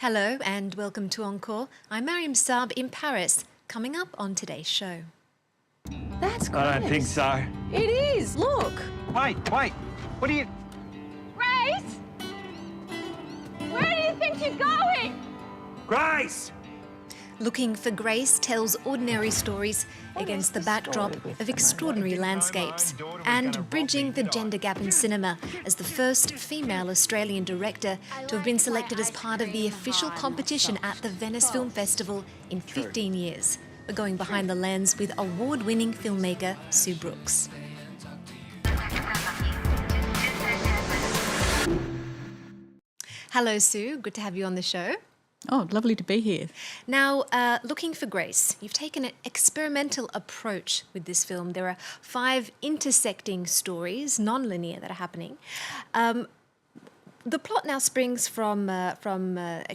Hello and welcome to Encore. I'm Mariam Saab in Paris. Coming up on today's show. That's great. I don't think so. It is. Look. Wait. What are you... Grace? Where do you think you're going? Grace! Looking for Grace tells ordinary stories against the backdrop of extraordinary landscapes and bridging the gender gap in cinema as the first female Australian director to have been selected as part of the official competition at the Venice Film Festival in 15 years. We're going behind the lens with award-winning filmmaker Sue Brooks. Hello Sue, good to have you on the show. Oh, lovely to be here. Now, Looking for Grace, you've taken an experimental approach with this film. There are 5 intersecting stories, non-linear, that are happening. The plot now springs from a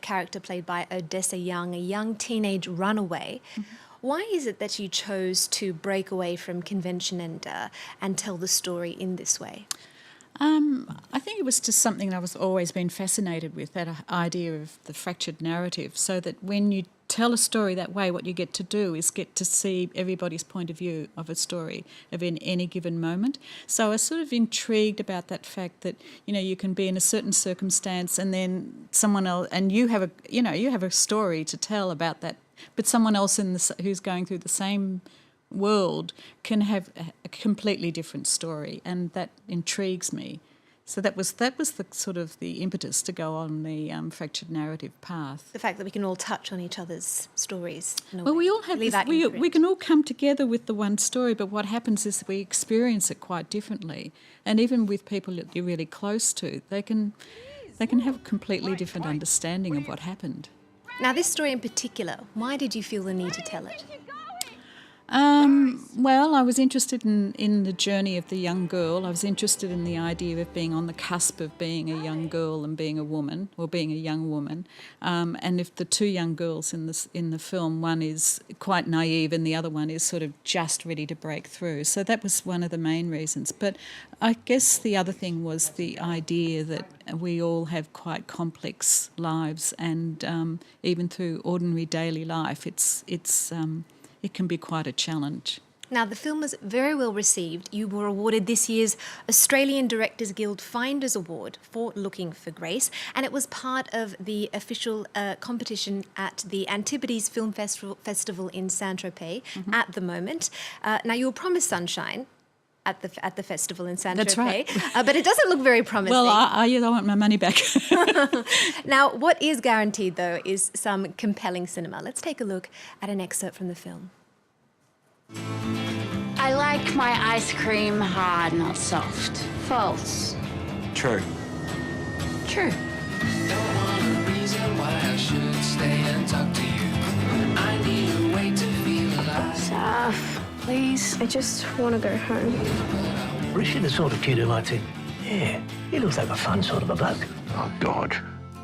character played by Odessa Young, a young teenage runaway. Mm-hmm. Why is it that you chose to break away from convention and tell the story in this way? I think it was just something that I've always been fascinated with, that idea of the fractured narrative, so that when you tell a story that way, what you get to do is get to see everybody's point of view of a story of in any given moment. So I was sort of intrigued about that fact that, you know, you can be in a certain circumstance and then someone else, and you have a story to tell about that, but someone else who's going through the same world can have a completely different story, and that intrigues me. So that was the sort of the impetus to go on the fractured narrative path. The fact that we can all touch on each other's stories. Well, we all have this, we can all come together with the one story, but what happens is we experience it quite differently. And even with people that you're really close to, they can have a completely different understanding of what happened. Now, this story in particular, why did you feel the need to tell it? Well, I was interested in the journey of the young girl. I was interested in the idea of being on the cusp of being a young girl and being a woman, or being a young woman. And if the 2 young girls in the film, one is quite naive and the other one is sort of just ready to break through. So that was one of the main reasons. But I guess the other thing was the idea that we all have quite complex lives, and even through ordinary daily life, it can be quite a challenge. Now, the film was very well received. You were awarded this year's Australian Directors Guild Finders Award for Looking for Grace, and it was part of the official competition at the Antipodes Film Festival in Saint-Tropez at the moment. Now, you were promised sunshine at the festival in Saint-Tropez. That's right. But it doesn't look very promising. Well, I want my money back. Now, what is guaranteed, though, is some compelling cinema. Let's take a look at an excerpt from the film. I like my ice cream hard, not soft. False. True. True. Don't want a reason why I should stay and talk to you. I need a way to feel alive. Saf, please. I just want to go home. Or is she the sort of kid who likes it? Yeah, he looks like a fun sort of a bloke. Oh, God.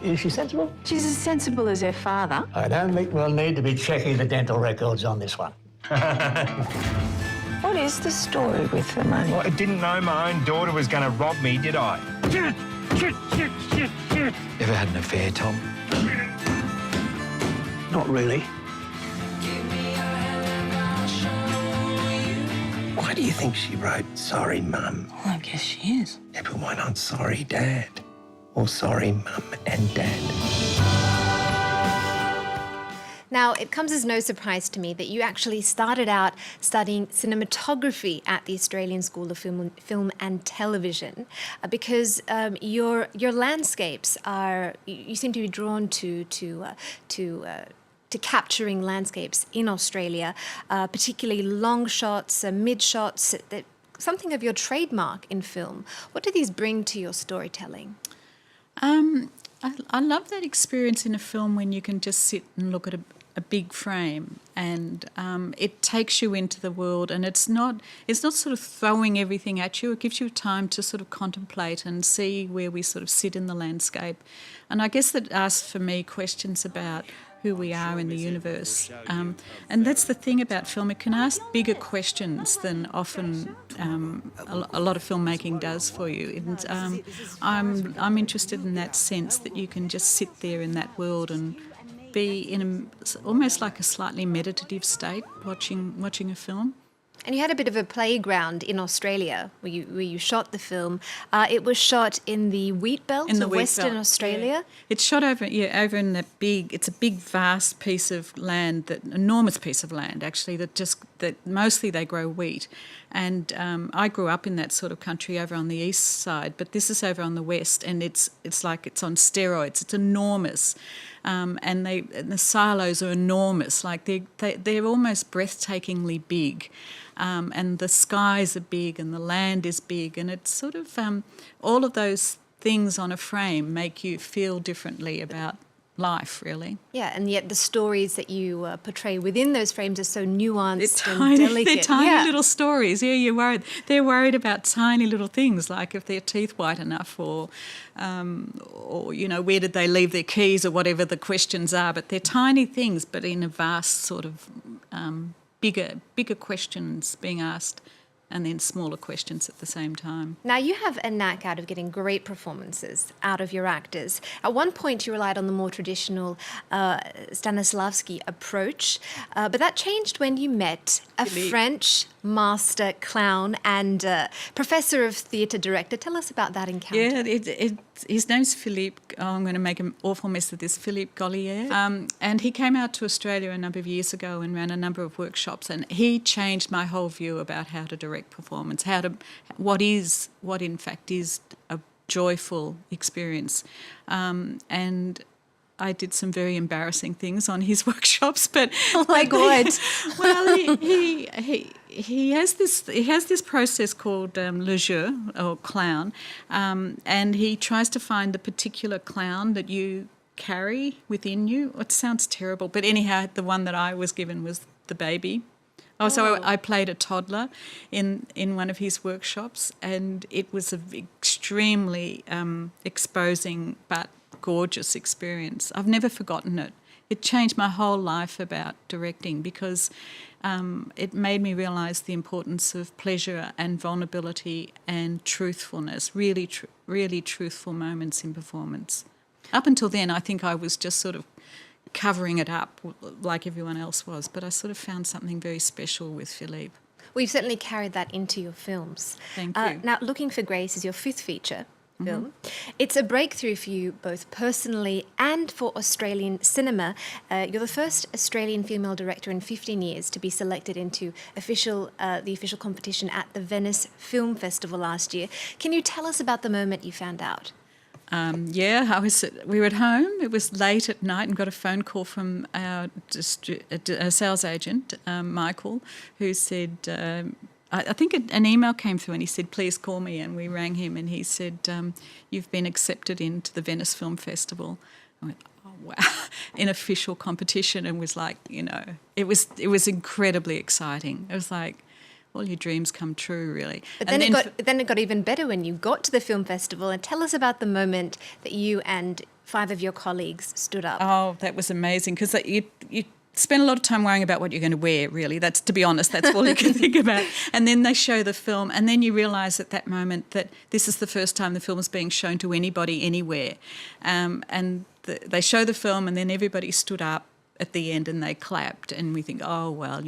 Is she sensible? She's as sensible as her father. I don't think we'll need to be checking the dental records on this one. What is the story with the money? Well, I didn't know my own daughter was going to rob me, did I? Ever had an affair, Tom? Not really. Why do you think she wrote Sorry, Mum? Well, I guess she is. Yeah, but why not Sorry, Dad? Or Sorry, Mum and Dad? Now, it comes as no surprise to me that you actually started out studying cinematography at the Australian School of Film and Television because your landscapes are, you seem to be drawn to capturing landscapes in Australia, particularly long shots, mid shots, something of your trademark in film. What do these bring to your storytelling? I love that experience in a film when you can just sit and look at a big frame, and it takes you into the world, and it's not sort of throwing everything at you. It gives you time to sort of contemplate and see where we sort of sit in the landscape. And I guess that asks for me questions about who we are in the universe. And that's the thing about film. It can ask bigger questions than often a lot of filmmaking does for you. And I'm interested in that sense, that you can just sit there in that world and be in almost like a slightly meditative state watching a film. And you had a bit of a playground in Australia where you shot the film. It was shot in the wheat belt of Western Australia. Yeah. It's shot over in that it's a big, vast piece of land, enormous piece of land actually, that mostly they grow wheat. And I grew up in that sort of country over on the east side, but this is over on the west, and it's like it's on steroids. It's enormous. And the silos are enormous, like they're almost breathtakingly big, and the skies are big and the land is big, and it's sort of all of those things on a frame make you feel differently about life, really. Yeah, and yet the stories that you portray within those frames are so nuanced and tiny, delicate. They're tiny little stories. Yeah, you're worried. They're worried about tiny little things, like if their teeth white enough, or where did they leave their keys, or whatever the questions are. But they're tiny things, but in a vast sort of bigger questions being asked, and then smaller questions at the same time. Now, you have a knack out of getting great performances out of your actors. At one point, you relied on the more traditional Stanislavski approach, but that changed when you met a French master clown and professor of theatre director. Tell us about that encounter. Yeah, his name's Philippe. I'm going to make an awful mess of this. Philippe Gollier. And he came out to Australia a number of years ago and ran a number of workshops, and he changed my whole view about how to direct performance, what in fact is a joyful experience. And I did some very embarrassing things on his workshops, but oh my God! Well, he has this process called le jeu, or clown, and he tries to find the particular clown that you carry within you. It sounds terrible, but anyhow, the one that I was given was the baby. So I played a toddler in one of his workshops, and it was an extremely exposing but gorgeous experience. I've never forgotten it. It changed my whole life about directing, because it made me realise the importance of pleasure and vulnerability and truthfulness, really truthful moments in performance. Up until then, I think I was just sort of covering it up like everyone else was, but I sort of found something very special with Philippe. Well, you've certainly carried that into your films. Thank you. Now, Looking for Grace is your fifth feature film. It's a breakthrough for you both personally and for Australian cinema. You're the first Australian female director in 15 years to be selected into the official competition at the Venice Film Festival last year. Can you tell us about the moment you found out? We were at home. It was late at night, and got a phone call from our sales agent, Michael, who said, I think an email came through, and he said, please call me. And we rang him, and he said, you've been accepted into the Venice Film Festival. I went, oh, wow, in official competition, and was like, it was incredibly exciting. It was like, all your dreams come true, really. But then it got even better when you got to the film festival. And tell us about the moment that you and 5 of your colleagues stood up. Oh, that was amazing, because you spend a lot of time worrying about what you're going to wear, really. That's, to be honest, that's all you can think about. And then they show the film, and then you realise at that moment that this is the first time the film is being shown to anybody anywhere. They show the film, and then everybody stood up at the end and they clapped, and we think, oh, well,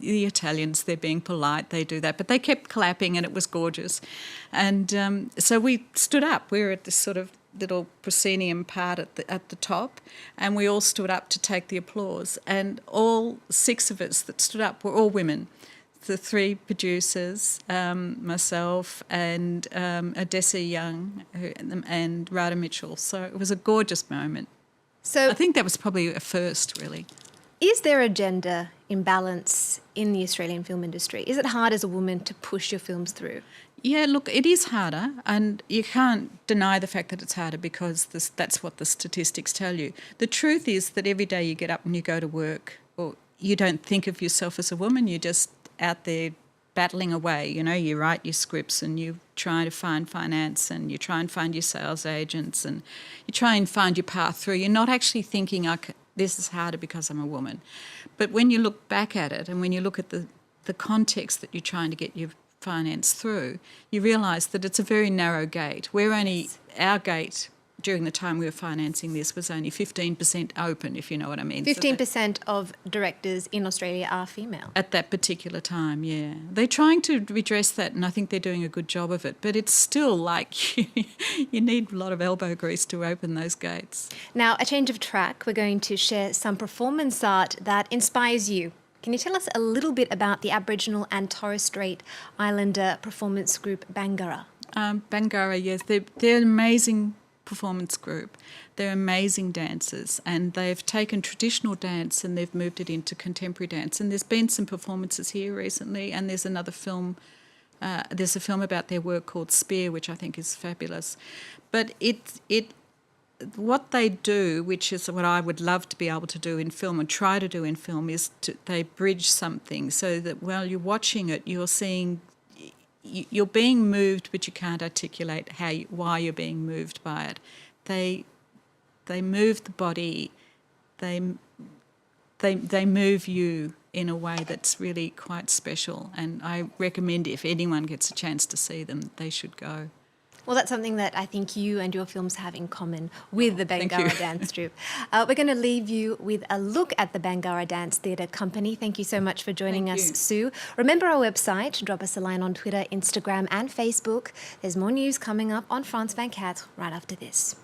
the Italians, they're being polite, they do that. But they kept clapping, and it was gorgeous. And so we stood up. We were at this sort of little proscenium part at the top, and we all stood up to take the applause. And all 6 of us that stood up were all women. The 3 producers, myself and Odessa Young and Rada Mitchell. So it was a gorgeous moment. So I think that was probably a first, really. Is there a gender imbalance in the Australian film industry? Is it hard as a woman to push your films through? Yeah, look, it is harder, and you can't deny the fact that it's harder because that's what the statistics tell you. The truth is that every day you get up and you go to work, or you don't think of yourself as a woman, you're just out there battling away. You know, you write your scripts and you try to find finance and you try and find your sales agents and you try and find your path through. You're not actually thinking, this is harder because I'm a woman. But when you look back at it and when you look at the context that you're trying to get your finance through, you realise that it's a very narrow gate. Our gate during the time we were financing this was only 15% open, if you know what I mean. 15% of directors in Australia are female. At that particular time, yeah. They're trying to redress that, and I think they're doing a good job of it, but it's still like you need a lot of elbow grease to open those gates. Now, a change of track, we're going to share some performance art that inspires you. Can you tell us a little bit about the Aboriginal and Torres Strait Islander performance group Bangarra? Bangarra, yes. They're an amazing performance group. They're amazing dancers, and they've taken traditional dance and they've moved it into contemporary dance. And there's been some performances here recently, and there's another film. There's a film about their work called Spear, which I think is fabulous. But what they do, which is what I would love to be able to do in film and try to do in film, is they bridge something so that while you're watching it, you're being moved, but you can't articulate why you're being moved by it. They move the body. They move you in a way that's really quite special. And I recommend if anyone gets a chance to see them, they should go. Well, that's something that I think you and your films have in common with the Thank Bangarra you. Dance Troupe. We're going to leave you with a look at the Bangarra Dance Theatre Company. Thank you so much for joining Thank us, you. Sue. Remember our website. Drop us a line on Twitter, Instagram and Facebook. There's more news coming up on France 24 right after this.